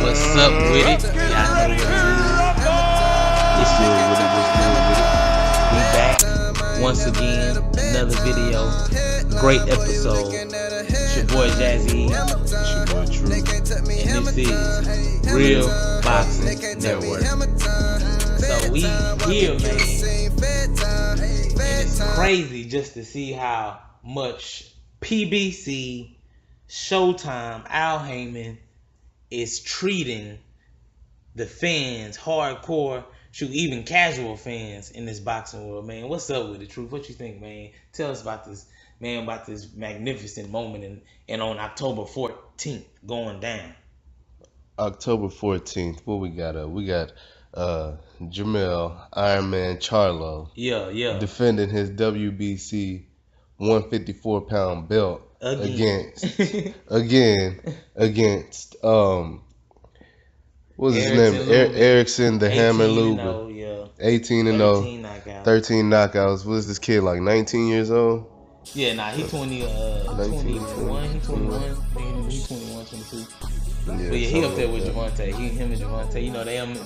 What's up with it? Y'all know what it is. It's good with it. What's good with it? We back once again. Another video. Great episode. It's your boy Jazzy. It's your boy True. And this is Real Boxing Network. So we here, man. And it's crazy just to see how much PBC, Showtime, Al Heyman is treating the fans, hardcore, shoot, even casual fans in this boxing world, man. What's up with it, Truth? What you think, man? Tell us about this, man, about this magnificent moment and on October 14th going down. October 14th, what we got? We got Jamel, Iron Man Charlo. Yeah. Defending his WBC 154-pound belt against what's his name? Erickson, the Hammer Lubin. 18-0. 13 knockouts. What is this kid, like 19 years old? Yeah, nah, he 21. He 21. He 21, 22. Yeah, but yeah, he up there with Javante. Him and Javante, you know, they an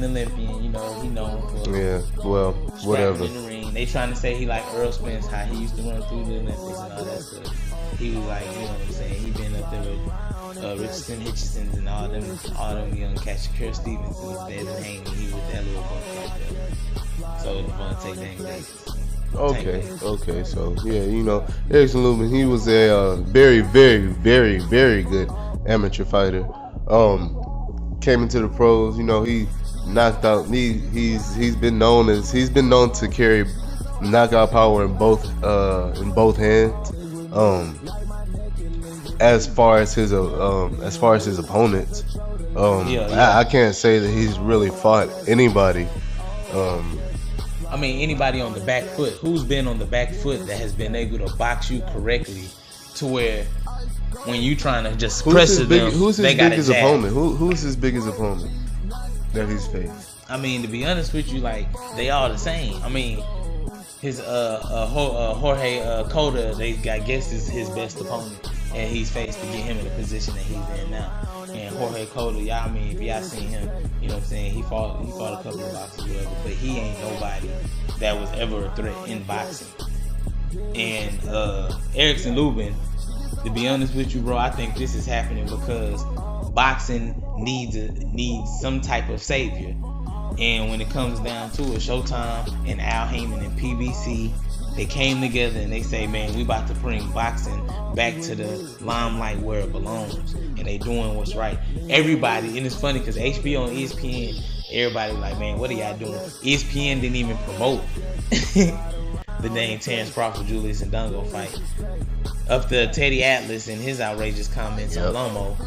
Olympian. You know, he known for whatever. In the ring. They trying to say he like Earl Spence, how he used to run through the Olympics and all that stuff. He was like, you know what I'm saying? He been up there with Richardson, Hitchensons, and all them young cats, Shakur Stevensons, Devin Haney. He was that little bunch right there. So Javante Dang Davis. Okay. So yeah, you know, Erickson Lubin, he was a very, very, very, very good amateur fighter. Came into the pros. You know, he knocked out. He's been known to carry knockout power in both hands. As far as his opponents, I can't say that he's really fought anybody. I mean, anybody on the back foot. Who's been on the back foot that has been able to box you correctly to where when you trying to just press them, who's his they got biggest opponent? Who's his biggest opponent that he's faced? I mean, to be honest with you, like, they all the same. I mean, his Jorge Cota, I guess is his best opponent, and he's faced to get him in the position that he's in now. And Jorge Cota, y'all, I mean, if y'all seen him, you know what I'm saying, he fought a couple of boxers, whatever, but he ain't nobody that was ever a threat in boxing. And Erickson Lubin, to be honest with you, bro, I think this is happening because boxing needs some type of savior. And when it comes down to it, Showtime and Al Heyman and PBC, they came together and they say, man, we about to bring boxing back to the limelight where it belongs. And they doing what's right. Everybody, and it's funny because HBO and ESPN, everybody like, man, what are y'all doing? ESPN didn't even promote the dang Terrence Crawford, Julius Ndongo fight. Up to Teddy Atlas and his outrageous comments on Lomo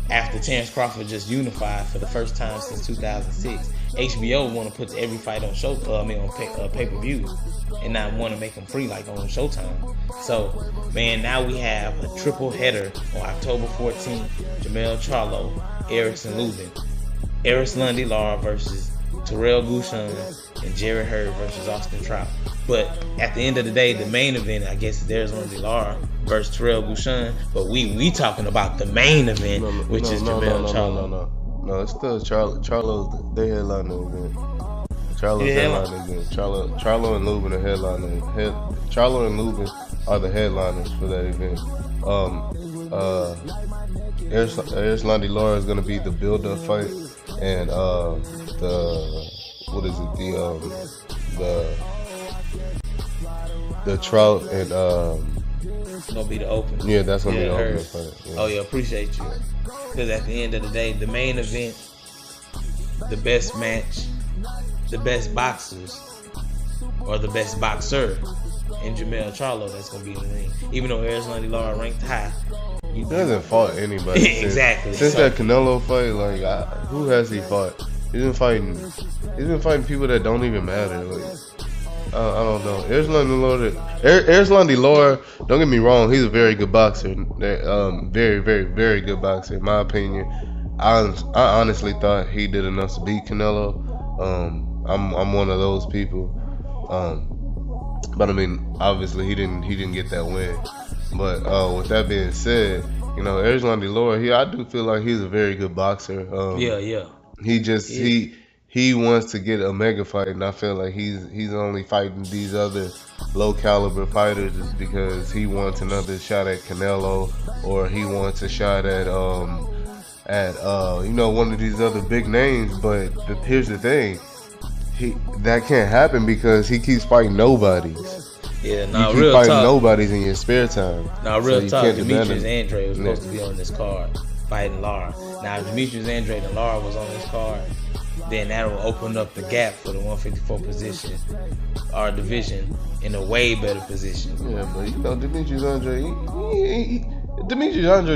after Terrence Crawford just unified for the first time since 2006. HBO want to put every fight on pay-per-view and not want to make them free like on Showtime. So, man, now we have a triple header on October 14th. Jamel Charlo, Erickson Lubin, Eris Lundy Lara versus Terrell Gouchon, and Jerry Hurd versus Austin Trout. But at the end of the day, the main event, I guess, is Eris Lundy Lara versus Terrell Gouchon. But we talking about the main event, which is Jamel Charlo. No, it's still Charlo's the headliner event. Charlo's headliner event. Charlo and Lubin are headliner. Charlo and Lubin are the headliners for that event. Eris Lundy Lara is gonna be the build-up fight, and the Trout and it's gonna be the open. Yeah, that's gonna be the open fight. Yeah. Oh yeah, appreciate you. Because at the end of the day, the main event, the best match, the best boxers, or the best boxer in Jamel Charlo that's gonna be in the ring. Even though Eris Lundy Lara ranked high, he hasn't fought anybody exactly since that Canelo fight. Like, who has he fought? He's been fighting people that don't even matter. Like, I don't know. Eris Lundy Lara, don't get me wrong, he's a very good boxer. Very, very, very good boxer, in my opinion. I honestly thought he did enough to beat Canelo. I'm one of those people. But I mean, obviously he didn't get that win. But with that being said, You know, Erislandy Lara, I do feel like he's a very good boxer. Yeah. He wants to get a mega fight, and I feel like he's only fighting these other low caliber fighters just because he wants another shot at Canelo, or he wants a shot at one of these other big names. But here's the thing, that can't happen because he keeps fighting nobodies. Yeah, now you keep real fighting talk. nobodies in your spare time. Now real so talk. Demetrius Andrade was supposed to be on this card fighting Lara. Now if Demetrius Andrade and Lara was on this card, then that will open up the gap for the 154 position, our division, in a way better position. Yeah, but you know, Demetrius Andrade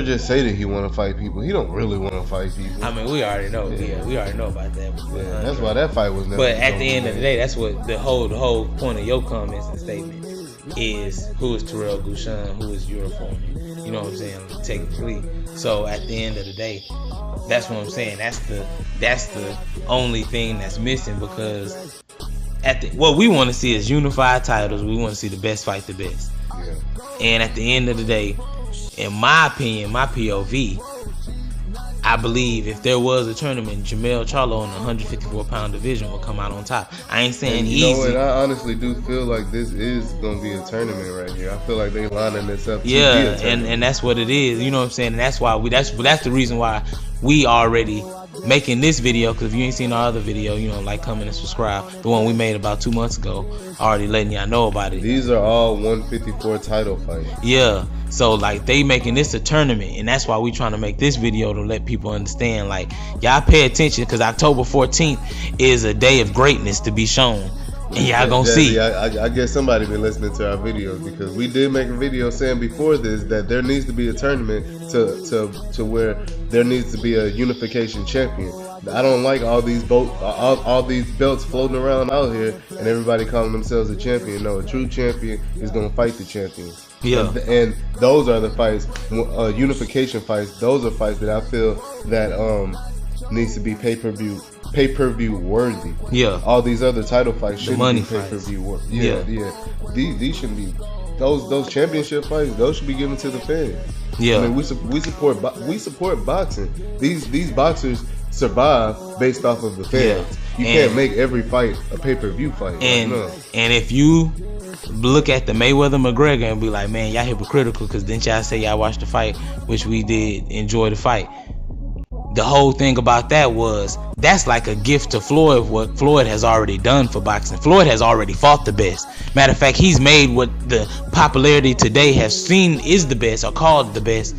just say that he want to fight people. He don't really want to fight people. I mean, we already know. Yeah, we already know about that. Yeah, that's why that fight was never. But at the end of the day, that's what the whole point of your comments and statement is: who is Terrell Gouchon? Who is your foreman? You know what I'm saying? Technically. So at the end of the day, that's what I'm saying. That's the only thing that's missing, because what we want to see is unified titles. We want to see the best fight the best. Yeah. And at the end of the day, in my opinion, my POV, I believe if there was a tournament, Jermell Charlo in the 154-pound division will come out on top. I ain't saying easy. You know what? I honestly do feel like this is gonna be a tournament right here. I feel like they lining this up. Yeah, and that's what it is. You know what I'm saying? And that's why that's the reason why we already making this video. Because if you ain't seen our other video, you know, like, comment and subscribe. The one we made about 2 months ago, already letting y'all know about it. These are all 154 title fights. Yeah. So like they making this a tournament, and that's why we trying to make this video to let people understand, like, y'all pay attention, because October 14th is a day of greatness to be shown, and y'all gonna see. I guess somebody been listening to our videos, because we did make a video saying before this that there needs to be a tournament to where there needs to be a unification champion. I don't like all these belts floating around out here and everybody calling themselves a champion. No, a true champion is gonna fight the champion. Yeah. And those are the fights, unification fights. Those are fights that I feel that needs to be pay-per-view worthy. Yeah. All these other title fights shouldn't money be pay-per-view worthy. Yeah. These shouldn't be. Those championship fights, those should be given to the fans. Yeah. I mean, we support boxing. These boxers survive based off of the fans. You can't make every fight a pay-per-view fight. And if you look at the Mayweather-McGregor and be like, man, y'all hypocritical, because didn't y'all say y'all watched the fight, which we did enjoy the fight. The whole thing about that was, that's like a gift to Floyd, what Floyd has already done for boxing. Floyd has already fought the best. Matter of fact, he's made what the popularity today has seen is the best, or called the best.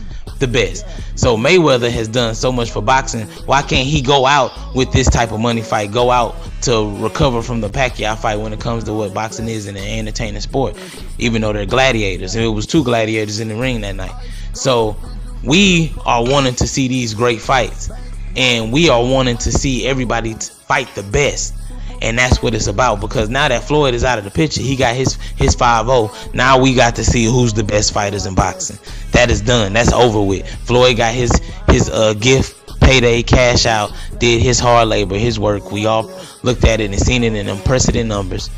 So Mayweather has done so much for boxing. Why can't he go out with this type of money fight, go out to recover from the Pacquiao fight when it comes to what boxing is in an entertaining sport, even though they're gladiators? And it was 2 gladiators in the ring that night. So we are wanting to see these great fights, and we are wanting to see everybody fight the best. And that's what it's about, because now that Floyd is out of the picture, he got his 5-0. Now we got to see who's the best fighters in boxing. That is done. That's over with. Floyd got his gift, payday, cash out, did his hard labor, his work. We all looked at it and seen it in unprecedented numbers.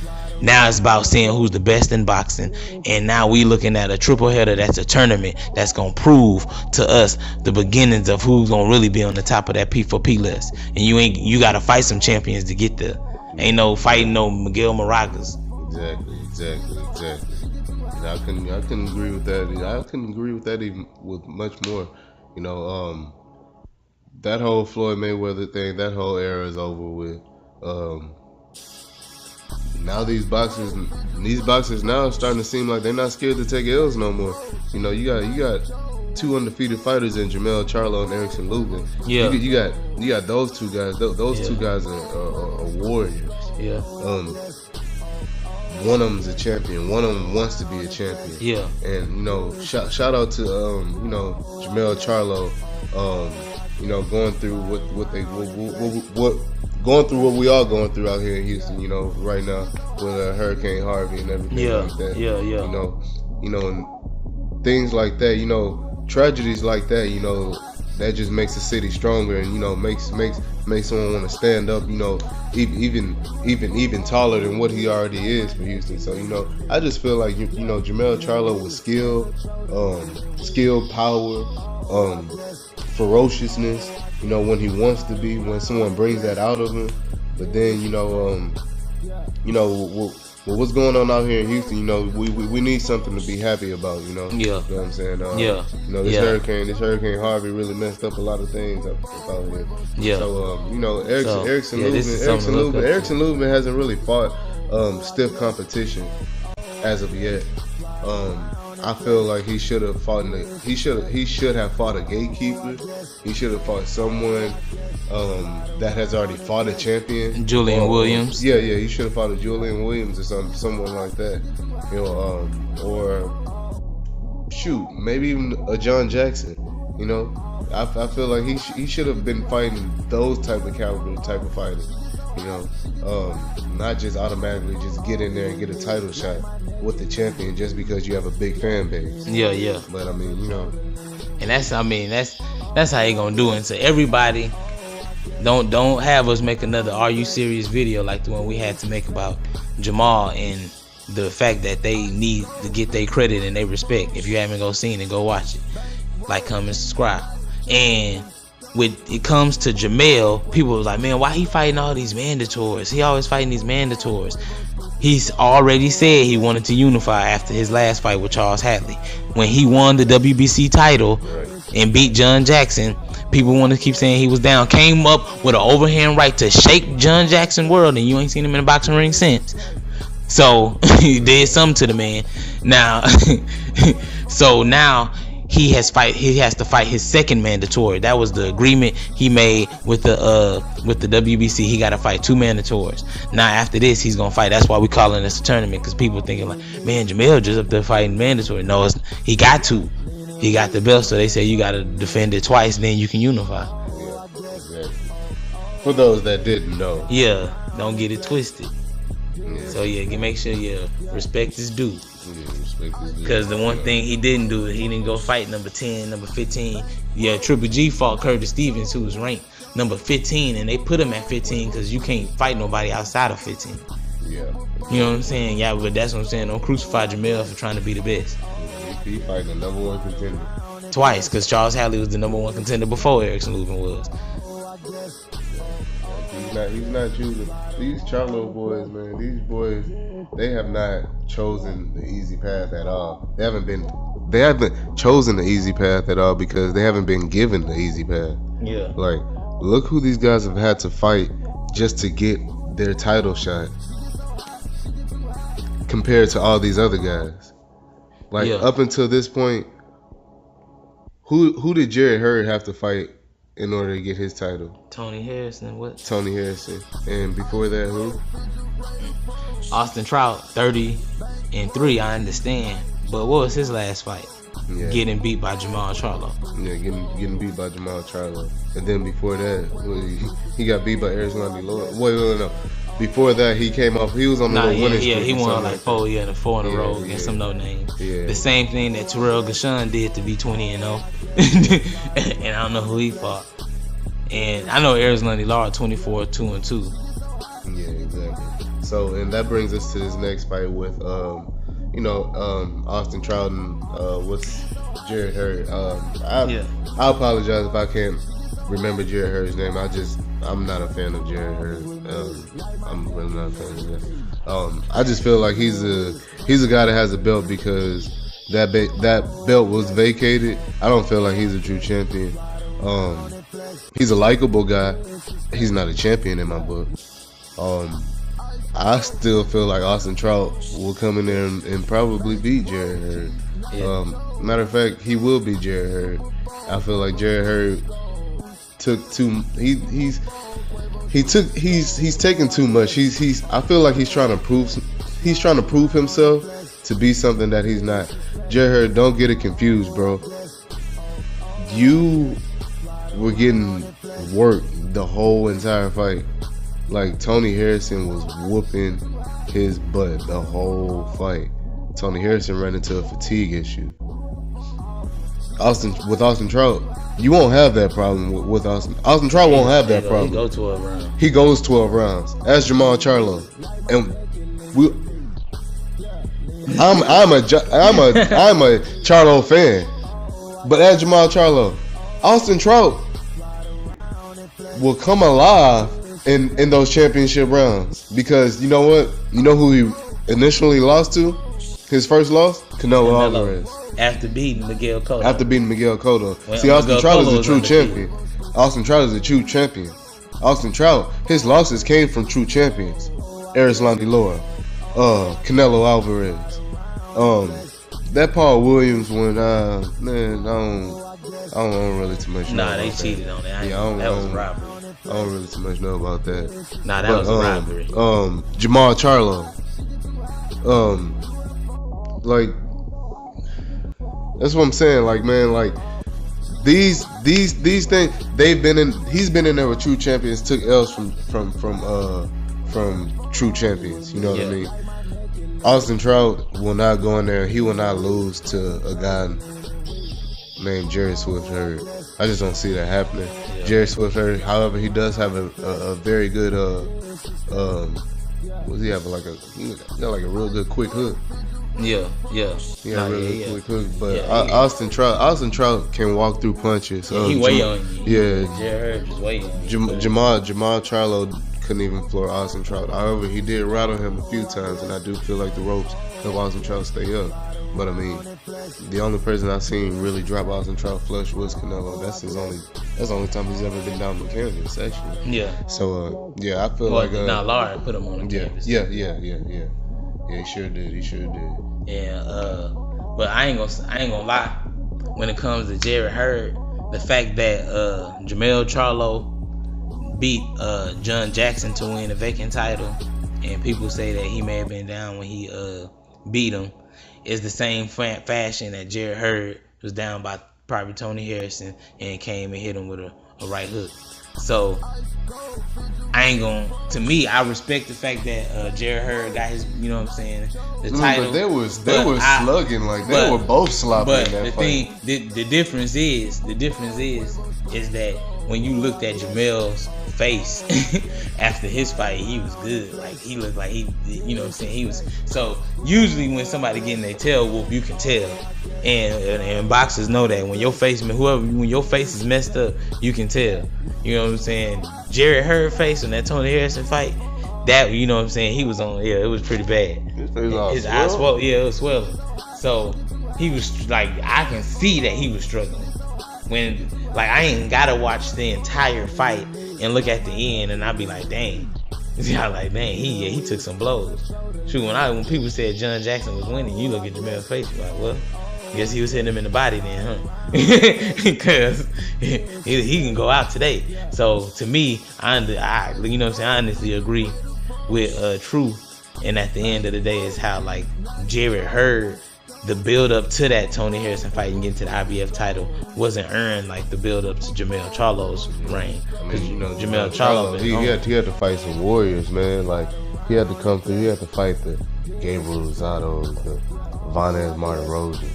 Now it's about seeing who's the best in boxing, and now we looking at a triple header. That's a tournament that's gonna prove to us the beginnings of who's gonna really be on the top of that P4P list. And you gotta fight some champions to get there. Ain't no fighting no Miguel Maracas. Exactly. And I couldn't agree with that. I couldn't agree with that even with much more. You know, that whole Floyd Mayweather thing, that whole era is over with. Now these boxers now are starting to seem like they're not scared to take L's no more. You know, you got 2 undefeated fighters in Jermell Charlo and Erickson Lubin. Yeah. You got those 2 guys. Those 2 guys are warriors. Yeah. One of them's a champion. One of them wants to be a champion. Yeah. And you know, shout out to Jermell Charlo. You know, going through what we all going through out here in Houston. You know, right now with Hurricane Harvey and everything like that. Yeah. You know, and things like that. You know, tragedies like that. You know, that just makes the city stronger, and you know, makes someone want to stand up. You know, even taller than what he already is for Houston. So you know, I just feel like you know, Jermell Charlo with skill, power, ferociousness, you know, when he wants to be, when someone brings that out of him. But then, you know, what's going on out here in Houston, you know, we need something to be happy about, you know. Yeah. You know what I'm saying? Yeah. You know, this Hurricane Harvey really messed up a lot of things out here. Yeah. So, you know, Erickson Lubin hasn't really fought stiff competition as of yet. I feel like he should have fought he should have fought a gatekeeper. He should have fought someone that has already fought a champion. Julian Williams. Yeah, he should have fought a Julian Williams or someone like that. You know, or shoot, maybe even a John Jackson. You know, I feel like he should have been fighting those type of caliber type of fighters. You know, not just automatically just get in there and get a title shot with the champion just because you have a big fan base. Yeah. But I mean, you know, and that's how you gonna do it. So everybody, don't have us make another Are You Serious video like the one we had to make about Jamal and the fact that they need to get their credit and their respect. If you haven't seen it, go watch it. Like, comment, subscribe. And when it comes to Jamel, people was like, man, why he fighting all these mandatories? He always fighting these mandatories. He's already said he wanted to unify after his last fight with Charles Hadley. When he won the WBC title and beat John Jackson, people want to keep saying he was down. Came up with an overhand right to shake John Jackson world, and you ain't seen him in a boxing ring since. So he did something to the man. Now, so now he has to fight his second mandatory. That was the agreement he made with the WBC. He got to fight 2 mandatories. Now after this, he's gonna fight. That's why we calling this a tournament, because people thinking like, man, Jamel just up there fighting mandatory. No, he got to. He got the belt, so they say you got to defend it twice, then you can unify. Yeah, exactly. For those that didn't know. Yeah, don't get it twisted. Yeah. So yeah, make sure you respect his due. Because the one Yeah. thing he didn't do, he didn't go fight number 10, number 15. Yeah, Triple G fought Curtis Stevens, who was ranked number 15, and they put him at 15 because you can't fight nobody outside of 15. Yeah. You know what I'm saying? Yeah, but that's what I'm saying. Don't crucify Jamel for trying to be the best. He fighting the number 1 contender. Twice, because Charles Hadley was the number 1 contender before Erickson Lubin was. He's not choosing. These Charlo boys, man, these boys, they have not chosen the easy path at all. They haven't chosen the easy path at all because they haven't been given the easy path. Yeah. Like, look who these guys have had to fight just to get their title shot compared to all these other guys. Like, up until this point, who did Jared Hurd have to fight in order to get his title? Tony Harrison. What? Tony Harrison. And before that, who? Austin Trout, 30-3, I understand. But what was his last fight? Yeah. Getting beat by Jamal Charlo. Yeah, getting beat by Jamal Charlo. And then before that, he got beat by Arizona Lord. Wait, no. Before that, he came off. He was on the winning streak. Yeah, he won like 4 in a row against some no names. Yeah. The same thing that Terrell Gashan did to be 20-0. And I don't know who he fought. And I know Arizona Lord 24-2-2. Yeah, exactly. So, and that brings us to this next fight with Austin Trout and what's Jared Hurd. I apologize if I can't remember Jared Hurd's name. I'm not a fan of Jared Hurd. I'm really not a fan of that. I just feel like he's a guy that has a belt because that belt was vacated. I don't feel like he's a true champion. He's a likable guy. He's not a champion in my book. I still feel like Austin Trout will come in there and probably beat Jared Hurd. Yeah. Matter of fact, he will beat Jared Hurd. I feel like Jared Hurd took too. He's taking too much. I feel like he's trying to prove himself to be something that he's not. Jared Hurd, don't get it confused, bro. You were getting worked the whole entire fight. Like, Tony Harrison was whooping his butt the whole fight. Tony Harrison ran into a fatigue issue. Austin Trout, you won't have that problem with Austin. Austin Trout won't have that problem. He goes 12 rounds. He goes 12 rounds. That's Jamal Charlo, and I'm a Charlo fan. But at Jamal Charlo, Austin Trout will come alive in those championship rounds because you know what? You know who he initially lost to? His first loss? Canelo Alvarez. After beating Miguel Cotto. Well, see, Austin Trout is a true champion. Austin Trout is a true champion. Austin Trout, his losses came from true champions. Erislandy Lara, Canelo Alvarez. That Paul Williams one, man, I don't really too much know. Nah, they cheated on it. That was a robbery. I don't really too much know about that. Nah, that was a robbery. Jamal Charlo. Like, that's what I'm saying. Like, man, like these things he's been in there with true champions, took L's from true champions. You know what I mean? Austin Trout will not go in there. He will not lose to a guy named Jerry Swift Hurd. I just don't see that happening. Yeah. Jerry Swift Hurd, however, he does have a very good what does he have? He got like a real good quick hook. Yeah. He got a real good quick hook. But Austin Trout can walk through punches. He weigh on you. Yeah. Jerry Hurd just waiting. Jamal Charlo couldn't even floor Austin Trout. However, he did rattle him a few times, and I do feel like the ropes help Austin Trout stay up. But I mean, the only person I've seen really drop Austin Trout flush was Canelo. That's the only time he's ever been down the canvas, actually. Yeah. So I feel like Lara put him on the canvas. Yeah, he sure did. Yeah, but I ain't gonna lie. When it comes to Jerry Hurd, the fact that Jamel Charlo beat John Jackson to win a vacant title, and people say that he may have been down when he beat him, is the same fashion that Jerry Hurd was down by probably Tony Harrison and came and hit him with a right hook. So to me, I respect the fact that Jerry Hurd got his, you know what I'm saying, the title. But they were slugging, like they were both sloppy in that fight. The difference is that when you looked at Jamel's face after his fight, he was good. Like he looked like he, you know what I'm saying, he was. So usually when somebody getting their tail whoop, you can tell. And boxers know that when your face is messed up, you can tell. You know what I'm saying? Jerry Hurd face on that Tony Harrison fight, that, you know what I'm saying, he was on. Yeah, it was pretty bad. His eyes swelled. Yeah, it was swelling. So he was like, I can see that he was struggling. When, like, I ain't gotta watch the entire fight and look at the end and I be like, dang. Yeah, like, dang, he took some blows. Shoot, when people said John Jackson was winning, you look at Jamel's face, you're like, well, I guess he was hitting him in the body then, huh? Because he can go out today. So to me, I you know what I'm saying, I honestly agree with Truth. And at the end of the day, is how, like, Jerry Hurd, the build up to that Tony Harrison fight and getting to the IBF title wasn't earned like the build up to Jamel Charlo's reign. I mean, you know, Jamel Charlo, he had to fight some warriors, man. Like, he had to come through. He had to fight the Gabriel Rosados, the Vanez Martirosyan,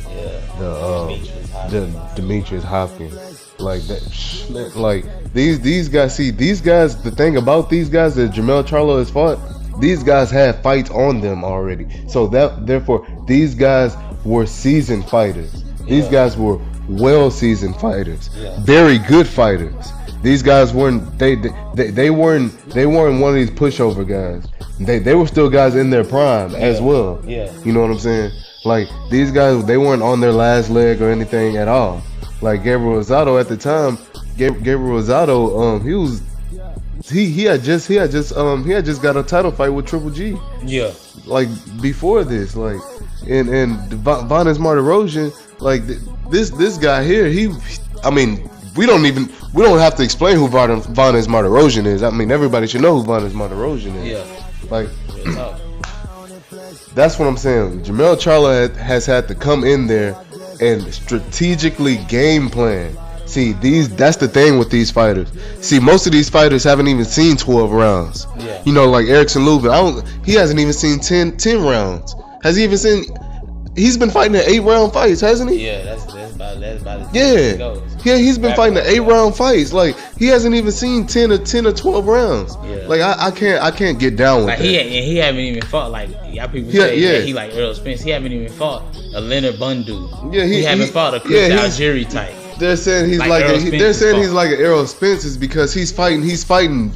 the Demetrius Hopkins. Like that, like these guys. See, these guys. The thing about these guys that Jamel Charlo has fought, these guys had fights on them already. So therefore, these guys were seasoned fighters. These guys were well-seasoned fighters, very good fighters. These guys weren't they weren't one of these pushover guys. They were still guys in their prime as well. Yeah, you know what I'm saying? Like, these guys, they weren't on their last leg or anything at all. Like Gabriel Rosado at the time, Gabriel Rosado, he had just got a title fight with Triple G. Yeah, like before this, like. And Vanez Martirosyan, like this guy here, I mean, we don't have to explain who Vanez Martirosyan is. I mean, everybody should know who Vanez Martirosyan is. Yeah. Like, that's what I'm saying. Jamel Charlo has had to come in there and strategically game plan. See, that's the thing with these fighters. See, most of these fighters haven't even seen 12 rounds. Yeah. You know, like Erickson Lubin, he hasn't even seen 10 rounds. Has he even seen? He's been fighting in 8-round fights, hasn't he? Yeah, that's about it. Yeah, he's been fighting the 8-round fights. Like he hasn't even seen 10 or 12 rounds. Yeah. Like I can't get down with like that. He haven't even fought like y'all people say that he like Earl Spence. He haven't even fought a Leonard Bundu. Yeah, he haven't fought a Chris Algieri type. They're saying he's he's like an Errol Spence is because he's fighting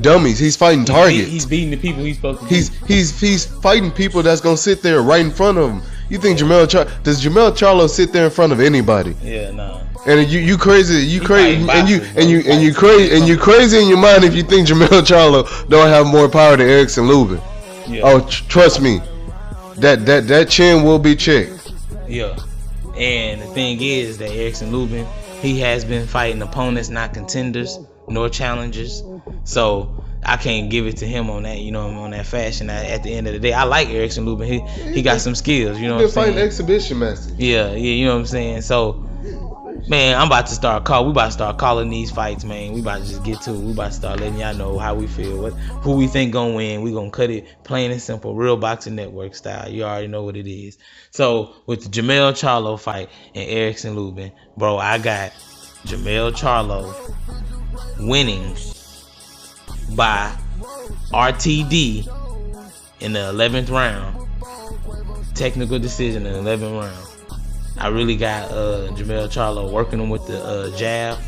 dummies. He's fighting targets. He's beating the people he's supposed to beat. He's fighting people that's gonna sit there right in front of him. You think does Jamel Charlo sit there in front of anybody? Yeah, no. And you crazy in your mind if you think Jamel Charlo don't have more power than Erickson Lubin. Yeah. Oh, trust me, that chin will be checked. Yeah. And the thing is that Erickson Lubin, he has been fighting opponents, not contenders, nor challengers. So I can't give it to him on that, on that fashion. At the end of the day, I like Erickson Lubin. He got some skills, you know what I'm saying? He's been fighting exhibition matches. Yeah, you know what I'm saying? So, man, we about to start calling these fights, man. We about to just get to it. We about to start letting y'all know how we feel, who we think gonna win. We gonna cut it plain and simple, Real Boxing Network style. You already know what it is. So with the Jamel Charlo fight and Erickson Lubin, bro, I got Jamel Charlo winning by RTD in the 11th round. Technical decision in the 11th round. I really got Jamel Charlo working him with the jab.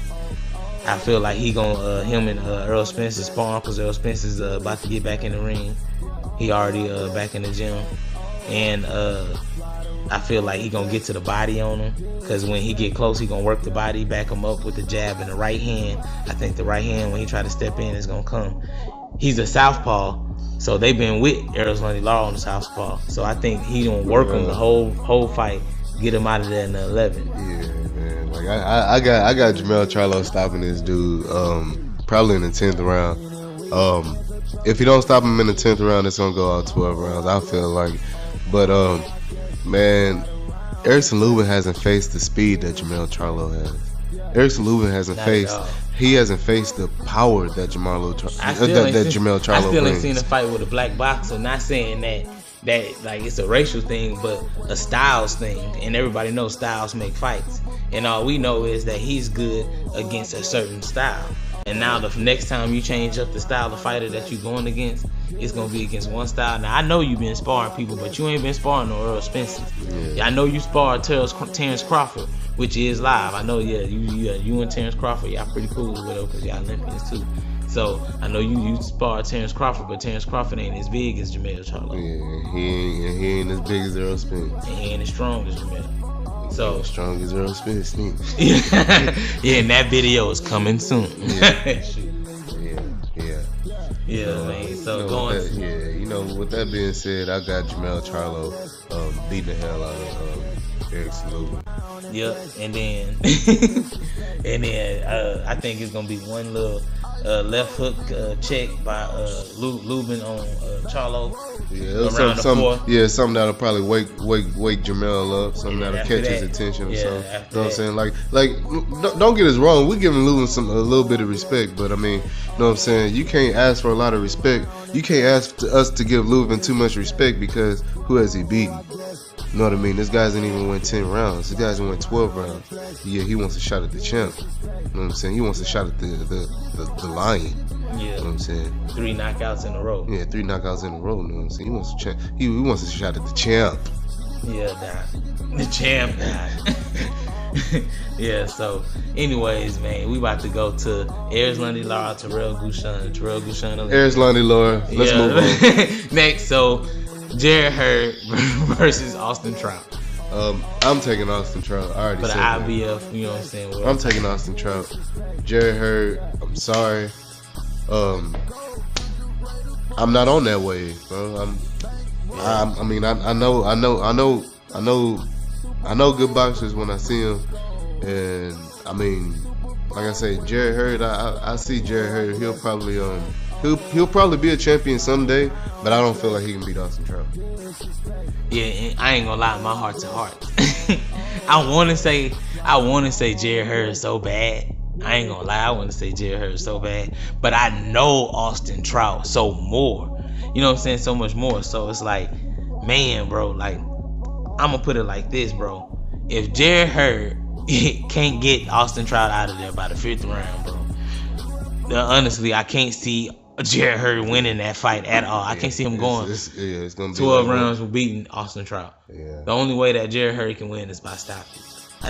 I feel like he gonna him and Earl Spence is sparring because Earl Spence is about to get back in the ring. He already back in the gym, and I feel like he gonna get to the body on him because when he get close, he gonna work the body, back him up with the jab and the right hand. I think the right hand when he try to step in is gonna come. He's a southpaw, so they've been with Arizona Law on the southpaw. So I think he gonna work him the whole fight. Get him out of there in the 11th. Yeah, man. Like I got Jamel Charlo stopping this dude probably in the 10th round. If you don't stop him in the 10th round, it's gonna go out 12 rounds. I feel like, but man, Erickson Lubin hasn't faced the speed that Jamel Charlo has. Erickson Lubin hasn't faced. He hasn't faced the power that Jamel Charlo I still brings. ain't seen a fight with a black boxer. Not saying that like it's a racial thing, but a styles thing, and everybody knows styles make fights, and all we know is that he's good against a certain style. And now the next time you change up the style of fighter that you're going against, it's gonna be against one style. Now I know you've been sparring people, but you ain't been sparring no Earl Spence. Yeah, I know you sparred Terrence Crawford, which is live. I know, you and Terrence Crawford, y'all pretty cool with it because y'all Olympians too. So I know you sparred Terrence Crawford, but Terrence Crawford ain't as big as Jamel Charlo. Yeah, he ain't as big as Earl Spence. And he ain't as strong as Jamel. So as strong as Earl Spence. Yeah, and that video is coming soon. Yeah. Man. So with that being said, I got Jamel Charlo beating the hell out of Erickson Lubin. Yep, and then I think it's gonna be one little left hook check by Lubin on Charlo. Around the fourth. Yeah, something that'll probably wake Jamel up. Something that'll catch his attention or something. You know what I'm saying? Like, don't get us wrong. We're giving Lubin a little bit of respect, but I mean, you know what I'm saying? You can't ask for a lot of respect. You can't ask us to give Lubin too much respect because who has he beaten? You know what I mean? This guy's didn't even win 10 rounds. This guy's went 12 rounds. Yeah, he wants a shot at the champ. You know what I'm saying? He wants a shot at the lion. Yeah. You know what I'm saying? 3 knockouts in a row. Yeah, 3 knockouts in a row. You know what I'm saying? He wants a champ. He wants a shot at the champ. Yeah, the champ guy. Yeah, so anyways, man, we about to go to Arizona Law, Terrell Gushan. Arizona Law. Let's move on. Next, so Jarrett Hurd versus Austin Trout. I'm taking Austin Trout. I already said that. For the IBF, you know what I'm saying? Well, I'm taking Austin Trout. Jarrett Hurd, I'm sorry. I'm not on that wave, bro. I know good boxers when I see them, and I mean, like I say, Jarrett Hurd. I see Jarrett Hurd. He'll probably be a champion someday, but I don't feel like he can beat Austin Trout. Yeah, and I ain't gonna lie, my heart to heart. I wanna say Jarrett Hurd so bad. I ain't gonna lie, I wanna say Jarrett Hurd so bad. But I know Austin Trout so more. You know what I'm saying? So much more. So it's like, man, bro, like, I'm gonna put it like this, bro. If Jarrett Hurd can't get Austin Trout out of there by the 5th round, bro. Honestly, I can't see Jarrett Hurd winning that fight at all. I can't see him going it's gonna be 12 rounds with beating Austin Trout. Yeah. The only way that Jarrett Hurd can win is by stoppage.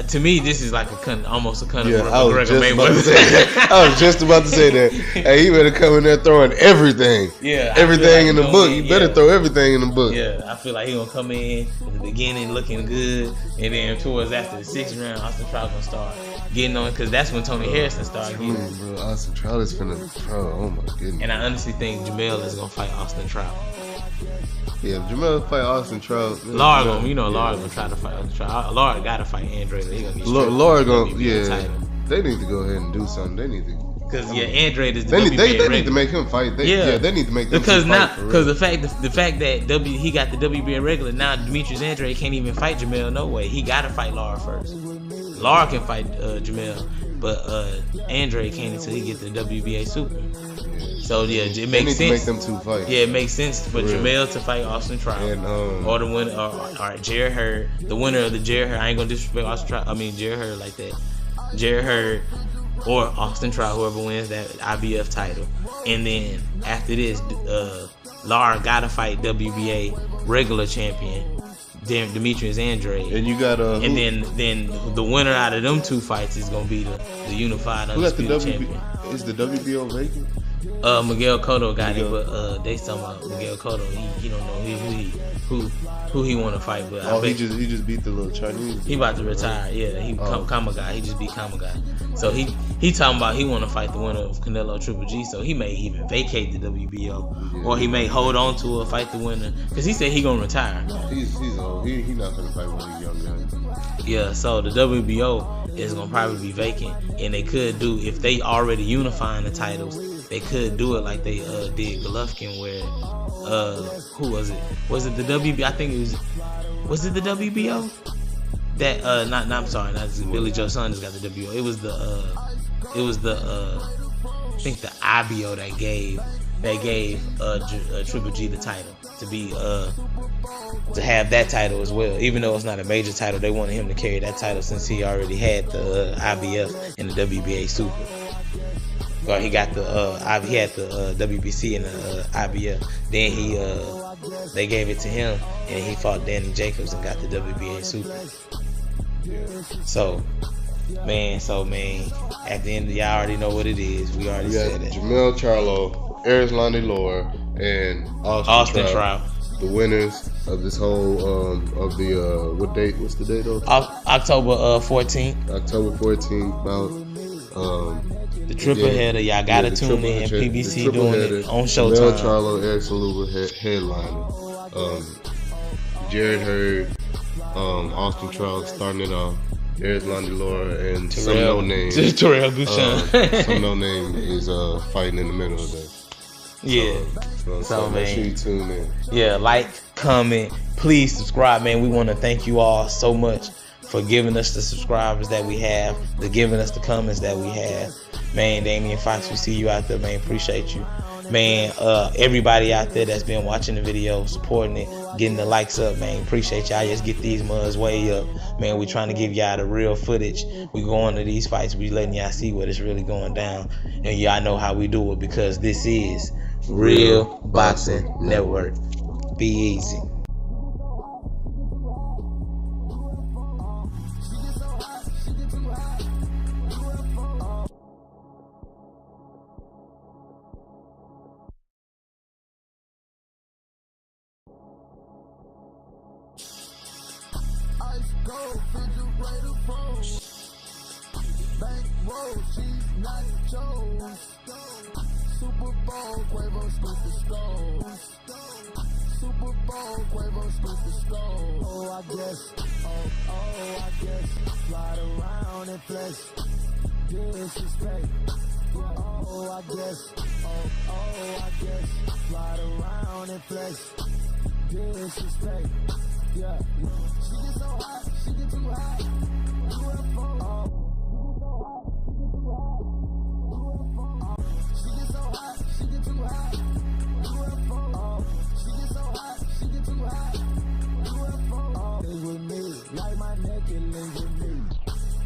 To me, this is like almost a Conor McGregor Mayweather. I was just about to say that. Hey, he better come in there throwing everything. Yeah, everything in the book. You better throw everything in the book. Yeah, I feel like he gonna come in at the beginning looking good, and then towards after the 6th round, Austin Trout gonna start getting on, because that's when Tony Harrison started getting. Bro, Austin Trout is finna. Oh my goodness. And I honestly think Jamel is gonna fight Austin Trout. Yeah, if Jamel fight Austin Trout, Lara gonna try to fight Austin Trout. Lara gotta fight Andre. He gonna get Lara gonna They need to go ahead and do something. They need to. Because Andre is the they WBA need to make him fight. They need to make them because now because the fact that he got the WBA regular, now Demetrius Andre can't even fight Jamel. No way. He gotta fight Lara first. Lara can fight Jamel, but Andre can't until he get the WBA super. So yeah, it makes sense. Make them two fight. Yeah, it makes sense for Jamel to fight Austin Trout, and, or the winner, or Jarrett Hurd, the winner of the Jarrett Hurd. I ain't gonna disrespect Austin Trout. I mean Jarrett Hurd like that. Jarrett Hurd or Austin Trout, whoever wins that IBF title, and then after this, Lara gotta fight WBA regular champion Demetrius Andre, and you got and then the winner out of them two fights is gonna be the unified undisputed champion. Is the WBO vacant? Miguel Cotto got it, but they talking about Miguel Cotto. He don't know who he want to fight, but he just beat the little Chinese. He about to retire. Yeah, he Kamagai. He just beat Kamagai. So he talking about he want to fight the winner of Canelo Triple G. So he may even vacate the WBO, or he may hold on to it, fight the winner, because he said he gonna retire. He's old. He not gonna fight one of these young guys. Yeah. So the WBO is gonna probably be vacant, and they could do, if they already unifying the titles, they could do it like they did Golovkin, where who was it? Was it the WBO? I think it was it the WBO? That I'm sorry, not Billy Joe Saunders got the WBO. It was the I think the IBO that gave Triple G the title to have that title as well. Even though it's not a major title, they wanted him to carry that title since he already had the IBF and the WBA Super. Or he got he had the WBC and the IBF. Then they gave it to him, and he fought Danny Jacobs and got the WBA Super. So man, at the end, y'all already know what it is. We already said it. Jamel Charlo, Erislandy Lara, and Austin Trout. The winners of this whole of the what date? What's the date of? October 14th. October 14th. About the triple header. Y'all gotta tune in. PBC doing it on Showtime. Jamel Charlo, Eric Saluba headliner. Jarrett Hurd, Austin Trout starting it off. Erislandy Lara and some no name. Terrell Bouchon. Some no name is fighting in the middle of that. Yeah. So make sure you tune in. Yeah, like, comment, please subscribe, man. We want to thank you all so much for giving us the subscribers that we have, for giving us the comments that we have. Man, Damian Fox, we see you out there, man. Appreciate you. Man, everybody out there that's been watching the video, supporting it, getting the likes up, man. Appreciate y'all. Just get these mugs way up. Man, we trying to give y'all the real footage. We going to these fights. We letting y'all see what is really going down. And y'all know how we do it, because this is Real Boxing Network. Be easy.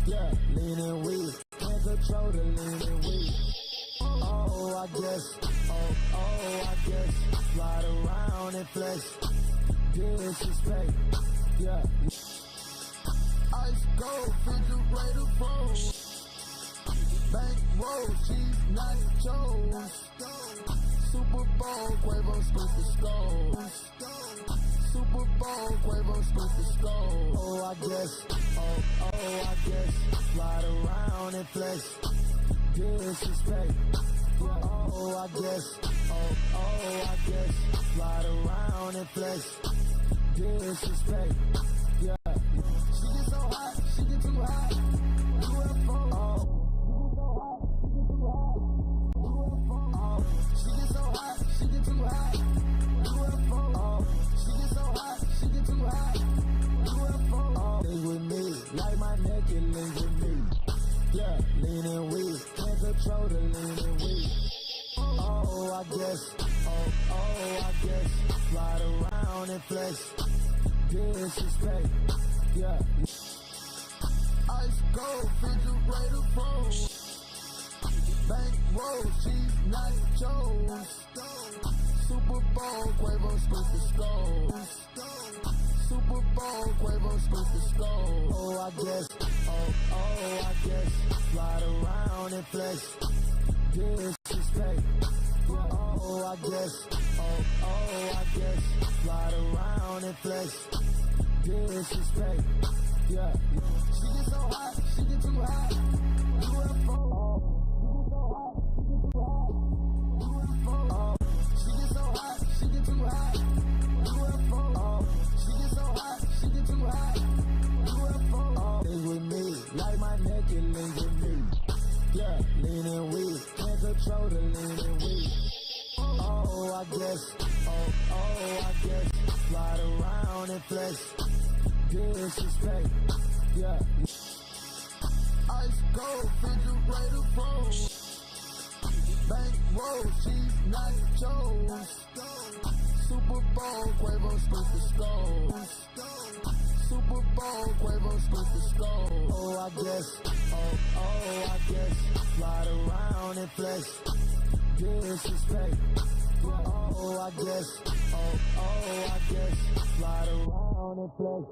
Yeah, leaning weak, can't control the leaning weak. Oh, I guess, slide around and flex, disrespect, yeah. Ice gold, refrigerator froze, bank roll, cheese, nachos, Super Bowl, Quavo, Scoop Scope, Super Bowl, Quavo, Scoop Scope. Oh, I guess, slide around and flex, disrespect. Oh, I guess, slide around and flex, disrespect. Yeah, she get so hot, she get too hot. UFO, she get so hot, she get too hot. UFO, she get so hot, she get too hot. UFO, link with me, like my neck, it link with me. Yeah, leaning weak, can't control the leaning weak. Oh, I guess, slide around and flex, disrespect, yeah. Ice gold, refrigerator froze, bank roll, cheese, nachos, Super Bowl, Quavo, Scoop Scope, Super Bowl, Quavo, Scoop Scope. Oh, I guess, slide around and flex, disrespect. Oh, I guess, slide around and flex, disrespect. Yeah, she get so hot, she get too hot. UFO, she get so hot, she get too hot. UFO, she get so hot, she get too hot. UFO, link with me, like my neck, it link with me. Yeah, leaning weak, can't control the leaning weak. Oh, I guess, slide around and flex, disrespect, yeah. Ice gold, refrigerator froze, bank roll, cheese, nachos, Super Bowl, Quavo, Scoop Scope, Super Bowl, Quavo, Scoop Scope. Oh, I guess, slide around and flex, disrespect. Oh, I guess, slide around and flex.